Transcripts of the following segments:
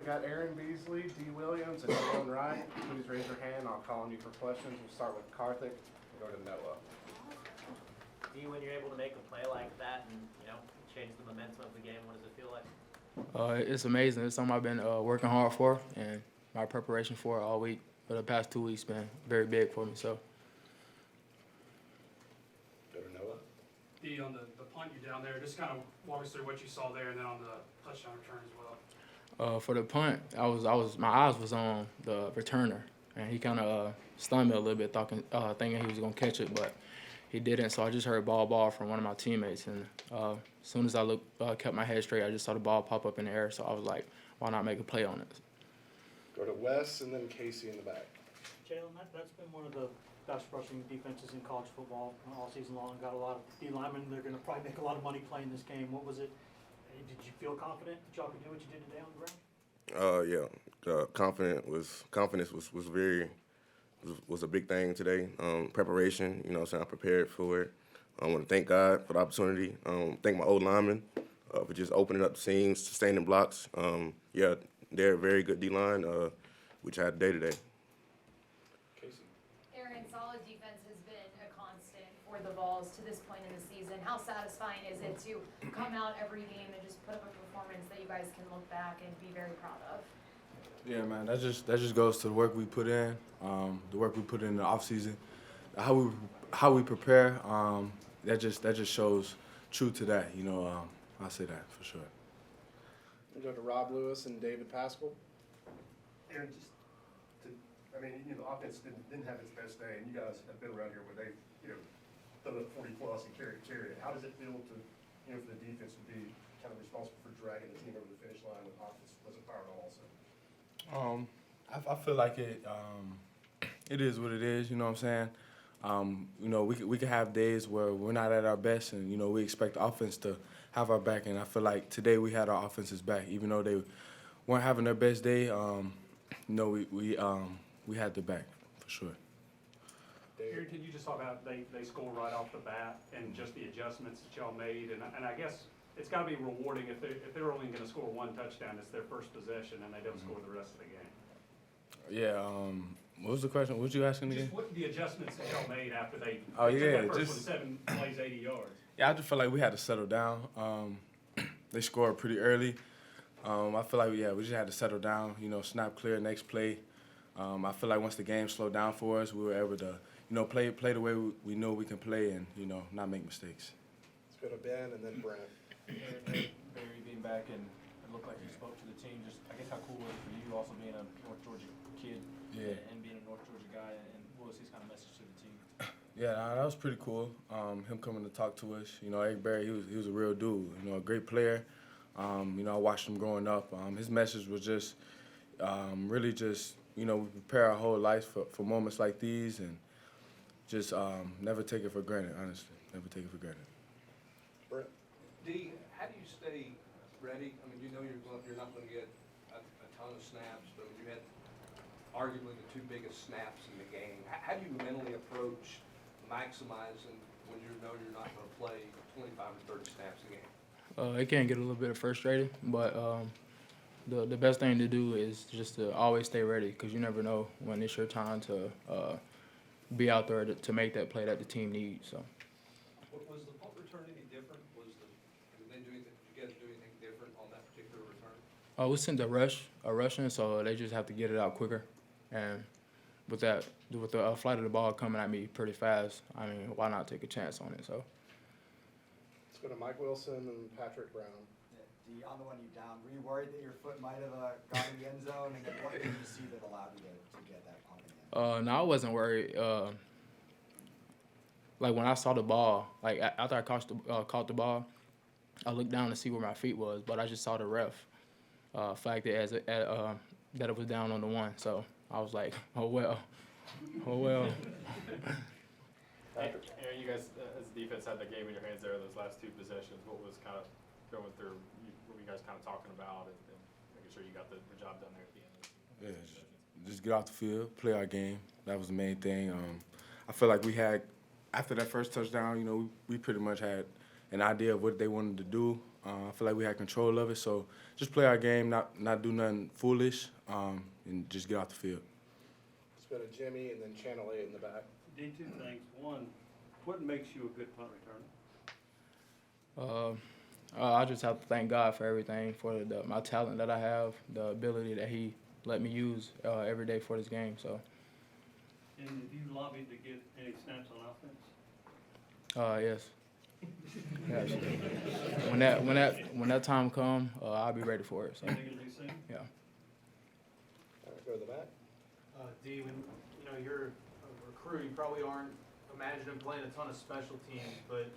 We got Aaron Beasley, D. Williams, and Jaylen Wright. Please raise your hand. I'll call on you for questions. We'll start with Karthik and go to Noah. D, when you're able to make a play like that and, change the momentum of the game, what does it feel like? It's amazing. It's something I've been working hard for, and my preparation for it all week. For the past 2 weeks been very big for me. So. Go to Noah. D, on the punt you down there, just kind of walk us through what you saw there, and then on the touchdown return as well. For the punt, my eyes was on the returner, and he kind of stunned me a little bit, thinking he was gonna catch it, but he didn't. So I just heard ball from one of my teammates, and as soon as I kept my head straight, I just saw the ball pop up in the air. So I was like, why not make a play on it? Go to Wes and then Casey in the back. Jaylen, that's been one of the best rushing defenses in college football all season long. Got a lot of D linemen. They're going to probably make a lot of money playing this game. What was it? Did you feel confident that y'all could do what you did today on the ground? Yeah, confidence was a big thing today. Preparation, I prepared for it. I want to thank God for the opportunity. Thank my old linemen for just opening up the seams, sustaining blocks. They're a very good D-line, which I had today. Casey. Aaron, solid defense has been a constant for the Vols to this point in the season. How satisfying is it to come out every game and just put up a performance that you guys can look back and be very proud of? Yeah, man, that just goes to the work we put in, the off season, how we prepare. That just shows true to that. I'll say that for sure. We go to Rob Lewis and David Pascal. Aaron, the offense didn't have its best day, and you guys have been around here where they, done up 40 plus and carry it. How does it feel to, for the defense to be kind of responsible for dragging the team over the finish line when offense wasn't firing on all cylinders? I feel like it is what it is. You know what I'm saying? We can have days where we're not at our best, and we expect the offense to have our back. And I feel like today we had our offense's back, even though they weren't having their best day. We had the back for sure. Aaron, can you just talk about they score right off the bat and just the adjustments that y'all made? And I guess it's got to be rewarding if they're only going to score one touchdown. It's their first possession, and they don't score the rest of the game. Yeah. What was the question? What was you asking again? Just what the adjustments that y'all made after they took that first 7 plays, 80 yards. Yeah, I just feel like we had to settle down. They scored pretty early. I feel like we just had to settle down. Snap clear, next play. I feel like once the game slowed down for us, we were able to play the way we know we can play and not make mistakes. Let's go to Ben and then Brent. Barry being back and it looked like you spoke to the team. Just I guess how cool was it for you also being a North Georgia kid and being a North Georgia guy, and what was his kind of message to the team? Yeah, that was pretty cool. Him coming to talk to us. Eric Berry, he was a real dude. A great player. I watched him growing up. His message was just really just we prepare our whole life for moments like these, and just never take it for granted. Honestly, never take it for granted. Brent. D, how do you stay ready? You're not going to get a ton of snaps, but you had arguably the 2 biggest snaps in the game. How do you mentally approach maximizing when you know you're not going to play 25 or 30 snaps a game? It can get a little bit frustrating, but the best thing to do is just to always stay ready, because you never know when it's your time to be out there to make that play that the team needs. So. Was the punt return any different? Did you guys do anything different on that particular return? We sent a rushing, so they just have to get it out quicker. And with the flight of the ball coming at me pretty fast, why not take a chance on it? So. Let's go to Mike Wilson and Patrick Brown. D, on the one you down, were you worried that your foot might have gone in the end zone? And then what did you see that allowed you to get that punt in? No, I wasn't worried. Like when I saw the ball, like after I caught the ball, I looked down to see where my feet was, but I just saw the ref flagged it that it was down on the 1. So I was like, oh well. Aaron, you guys as a defense had the game in your hands there those last 2 possessions. What was kind of going through? What were you guys kind of talking about and making sure you got the job done there at the end? Yeah, just get off the field, play our game. That was the main thing. I feel like we had, after that first touchdown, we pretty much had an idea of what they wanted to do. I feel like we had control of it, so just play our game, not do nothing foolish, and just get off the field. Let's go to Jimmy and then Channel 8 in the back. D, two things. One, what makes you a good punt returner? I just have to thank God for everything, for my talent that I have, the ability that He let me use every day for this game. So, And have you lobbied to get any snaps on offense? yes. Yes. When that time come, I'll be ready for it. So, You think it'll be soon? yeah. All right, go to the back. D, when you're a recruit, you probably aren't imagining playing a ton of special teams, but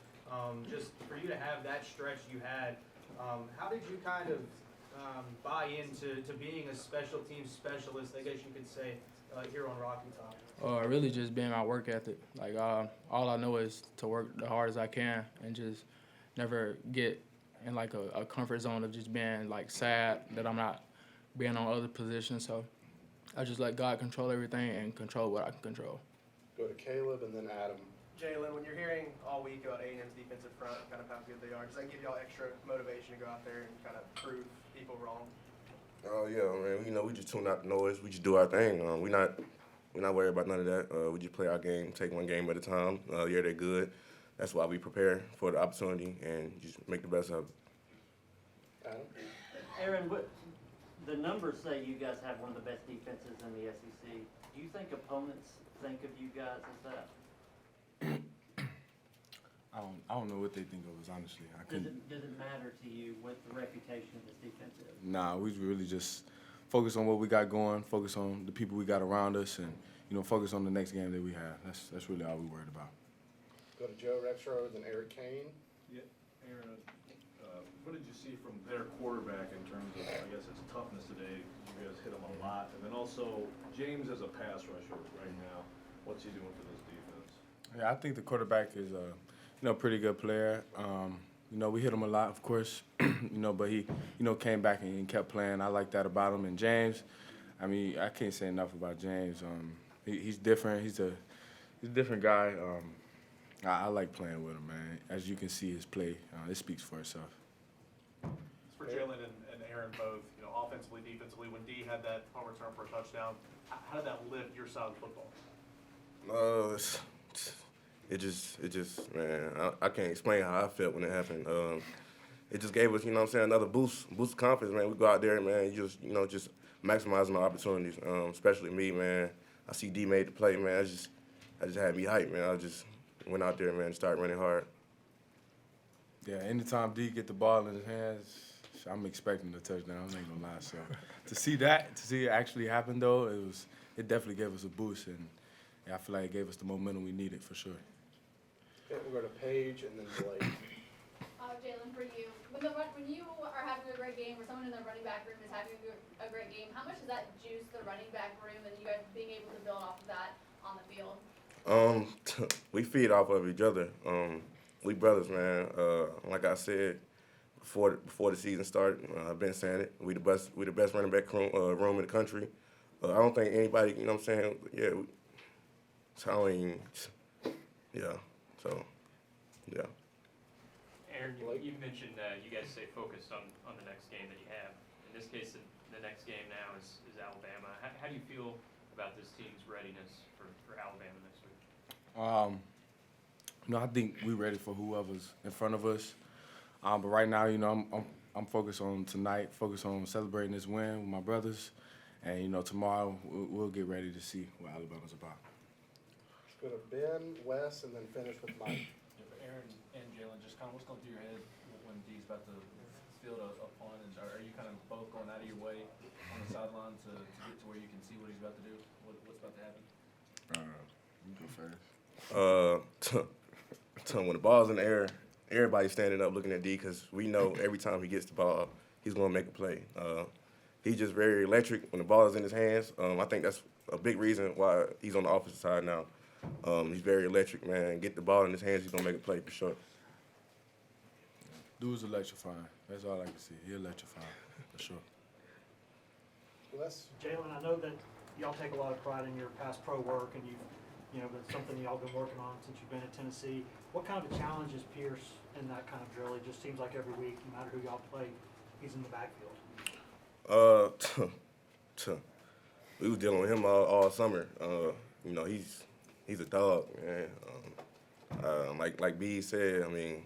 just for you to have that stretch you had, how did you kind of buy into being a special teams specialist, I guess you could say, here on Rocky Top? Really just being my work ethic. Like, all I know is to work the hard as I can and just never get in like a comfort zone of just being like sad that I'm not being on other positions. So I just let God control everything and control what I can control. Go to Caleb and then Adam. Jaylen, when you're hearing all week about A&M's defensive front, kind of how good they are, does that give y'all extra motivation to go out there and kind of prove people wrong? Oh yeah, man. We just tune out the noise. We just do our thing. We're not worried about none of that. We just play our game, take one game at a time. Yeah, they're good. That's why we prepare for the opportunity and just make the best of it. Adam? Aaron, the numbers say you guys have one of the best defenses in the SEC. Do you think opponents think of you guys as that? I don't know what they think of us, honestly. Does it matter to you what the reputation of this defense is? Nah, we really just focus on what we got going, focus on the people we got around us, and focus on the next game that we have. That's really all we worried about. Go to Joe Rexrode and Eric Kane. Yeah, Aaron, what did you see from their quarterback in terms of, I guess, his toughness today? You guys hit him a lot. And then also, James as a pass rusher right now, what's he doing for this defense? Yeah, I think the quarterback is a pretty good player. We hit him a lot, of course, but he, came back and kept playing. I like that about him. And James, I can't say enough about James. He's different. He's a different guy. I like playing with him, man. As you can see, his play, it speaks for itself. For Jaylen and Aaron both, offensively, defensively, when D had that punt return for a touchdown, how did that lift your side of football? It just, man, I can't explain how I felt when it happened. It just gave us, another boost of confidence, man. We go out there, man, just maximizing our opportunities, especially me, man. I see D made the play, man. I just had me hyped, man. I just went out there, man, and started running hard. Yeah, anytime D get the ball in his hands, I'm expecting a touchdown. I ain't gonna lie. So to see it actually happen though, it definitely gave us a boost, and I feel like it gave us the momentum we needed for sure. Okay, we'll go to Paige and then Blake. Jaylen, for you, when you are having a great game, or someone in the running back room is having a great game, how much does that juice the running back room and you guys being able to build off of that on the field? We feed off of each other. We brothers, man. Like I said before the season started, I've been saying it. We the best running back room in the country. I don't think anybody, yeah. Yeah. Aaron, you mentioned you guys stay focused on the next game that you have. In this case, the next game now is Alabama. How do you feel about this team's readiness for Alabama next week? I think we're ready for whoever's in front of us. But right now, I'm focused on tonight, focused on celebrating this win with my brothers. And, tomorrow we'll get ready to see what Alabama's about. Let's go to Ben, Wes, and then finish with Mike. Aaron and Jaylen, just kind of what's going through your head when D's about to field a punt? And are you kind of both going out of your way on the sideline to get to where you can see what he's about to do? What's about to happen? You go first. When the ball's in the air, everybody's standing up looking at D because we know every time he gets the ball, he's going to make a play. He's just very electric when the ball is in his hands. I think that's a big reason why he's on the offensive side now. He's very electric, man. Get the ball in his hands, he's going to make a play for sure. Dude's electrifying. That's all I can see. He's electrifying, for sure. Wes? Jaylen, I know that y'all take a lot of pride in your past pro work, and you've you know, been something y'all been working on since you've been in Tennessee. What kind of a challenge is Pierce in that kind of drill? It just seems like every week, no matter who y'all play, he's in the backfield. We was dealing with him all summer. You know, he's a dog, man. Like B said, I mean,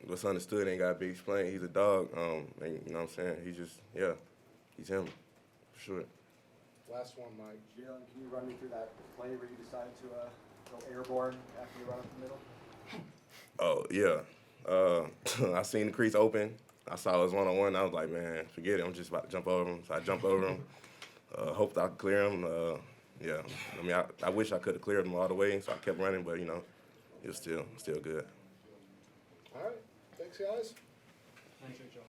what's understood ain't got to be explained. He's a dog. And you know what I'm saying? He's him, for sure. Last one, Mike. Jaylen, can you run me through that play where you decided to go airborne after you run up the middle? Oh, yeah. I seen the crease open. I saw it was one-on-one. I was like, man, forget it. I'm just about to jump over him. So I jumped over him. Hoped I could clear him. Yeah. I mean, I wish I could have cleared him all the way, so I kept running, but, you know, it was still good. All right. Thanks, guys. Thanks, Rachel.